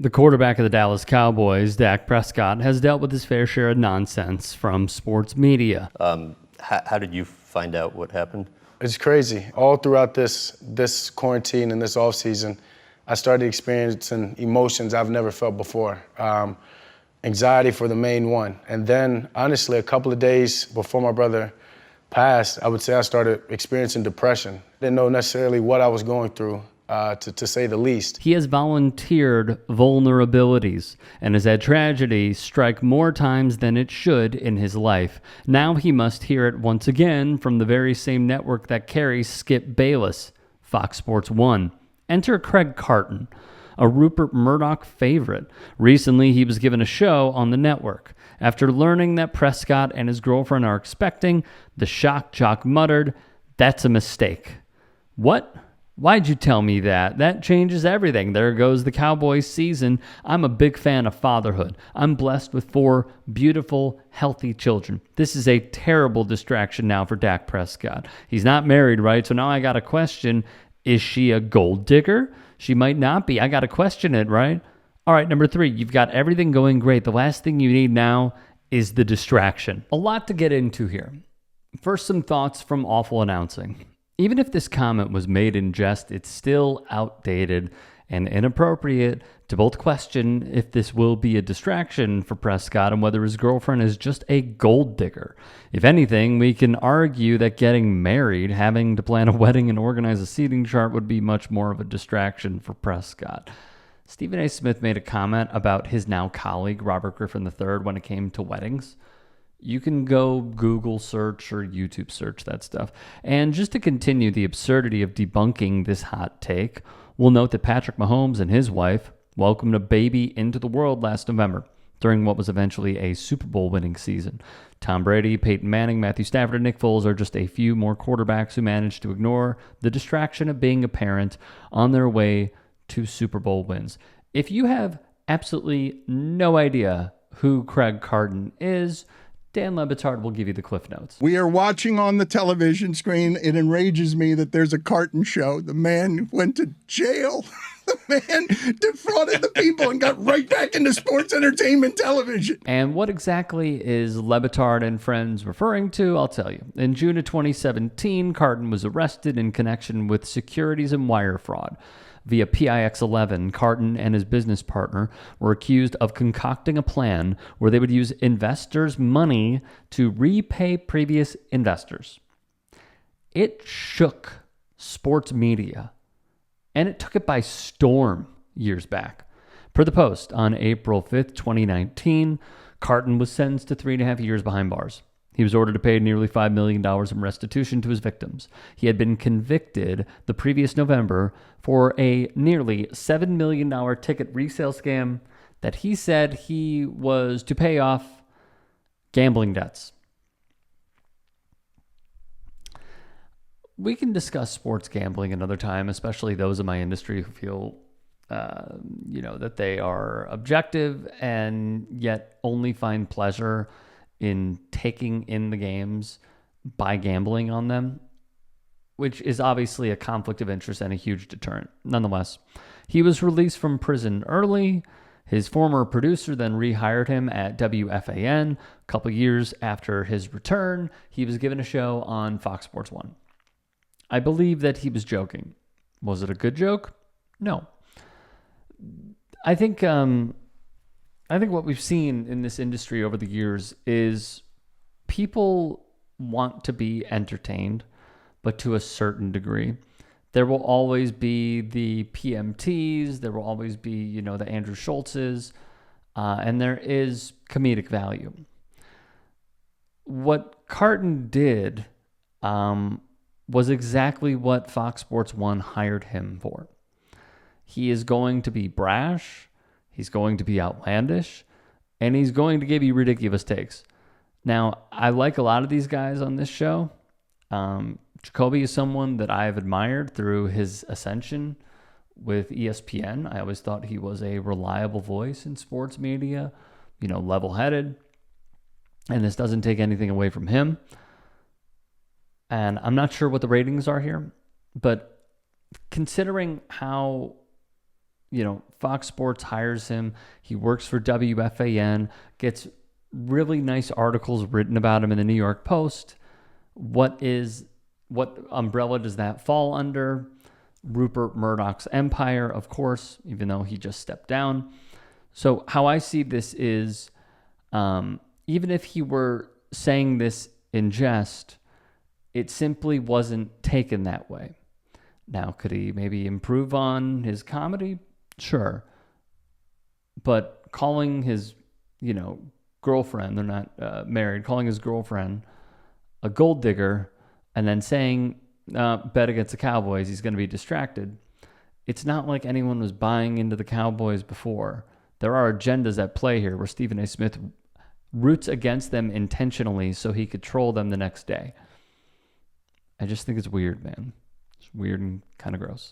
The quarterback of the Dallas Cowboys, Dak Prescott, has dealt with his fair share of nonsense from sports media. How did you find out what happened? It's crazy. All throughout this quarantine and this off season, I started experiencing emotions I've never felt before. Anxiety for the main one. And then, honestly, a couple of days before my brother passed, I would say I started experiencing depression. Didn't know necessarily what I was going through, to say the least. He has volunteered vulnerabilities and has had tragedy strike more times than it should in his life. Now he must hear it once again from the very same network that carries Skip Bayless, Fox Sports 1. Enter Craig Carton, a Rupert Murdoch favorite. Recently, he was given a show on the network. After learning that Prescott and his girlfriend are expecting, the shock jock muttered, "That's a mistake." What? Why'd you tell me that? That changes everything. There goes the Cowboys season. I'm a big fan of fatherhood. I'm blessed with 4 beautiful, healthy children. This is a terrible distraction now for Dak Prescott. He's not married, right? So now I got to question, is she a gold digger? She might not be. I got to question it, right? All right, number 3, you've got everything going great. The last thing you need now is the distraction. A lot to get into here. First, some thoughts from awful announcing. Even if this comment was made in jest, it's still outdated and inappropriate to both question if this will be a distraction for Prescott and whether his girlfriend is just a gold digger. If anything, we can argue that getting married, having to plan a wedding and organize a seating chart would be much more of a distraction for Prescott. Stephen A. Smith made a comment about his now colleague, Robert Griffin III, when it came to weddings. You can go Google search or YouTube search that stuff. And just to continue the absurdity of debunking this hot take, we'll note that Patrick Mahomes and his wife welcomed a baby into the world last November during what was eventually a Super Bowl winning season. Tom Brady, Peyton Manning, Matthew Stafford, and Nick Foles are just a few more quarterbacks who managed to ignore the distraction of being a parent on their way to Super Bowl wins. If you have absolutely no idea who Craig Carton is, Dan Le Batard will give you the Cliff Notes. We are watching on the television screen. It enrages me that there's a Carton show. The man went to jail. The man defrauded the people and got right back into sports entertainment television. And what exactly is Le Batard and friends referring to? I'll tell you. In June of 2017, Carton was arrested in connection with securities and wire fraud. Via PIX-11, Carton and his business partner were accused of concocting a plan where they would use investors' money to repay previous investors. It shook sports media, and it took it by storm years back. Per the Post, on April 5th, 2019, Carton was sentenced to 3.5 years behind bars. He was ordered to pay nearly $5 million in restitution to his victims. He had been convicted the previous November for a nearly $7 million ticket resale scam that he said he was to pay off gambling debts. We can discuss sports gambling another time, especially those in my industry who feel that they are objective and yet only find pleasure in taking in the games by gambling on them, which is obviously a conflict of interest and a huge deterrent. Nonetheless, he was released from prison early. His former producer then rehired him at WFAN. A couple years after his return, he was given a show on Fox Sports 1. I believe that he was joking. Was it a good joke? No. I think what we've seen in this industry over the years is people want to be entertained, but to a certain degree. There will always be the PMTs, there will always be, the Andrew Schultzes, and there is comedic value. What Carton did was exactly what Fox Sports 1 hired him for. He is going to be brash, he's going to be outlandish, and he's going to give you ridiculous takes. Now, I like a lot of these guys on this show. Jacoby is someone that I've admired through his ascension with ESPN. I always thought he was a reliable voice in sports media, level-headed. And this doesn't take anything away from him. And I'm not sure what the ratings are here, but considering how Fox Sports hires him. He works for WFAN, gets really nice articles written about him in the New York Post. What umbrella does that fall under? Rupert Murdoch's empire, of course, even though he just stepped down. So how I see this is, even if he were saying this in jest, it simply wasn't taken that way. Now, could he maybe improve on his comedy? Sure. But calling his, girlfriend, they're not married, calling his girlfriend a gold digger and then saying, bet against the Cowboys, he's going to be distracted. It's not like anyone was buying into the Cowboys before. There are agendas at play here where Stephen A. Smith roots against them intentionally so he could troll them the next day. I just think it's weird, man. It's weird and kind of gross.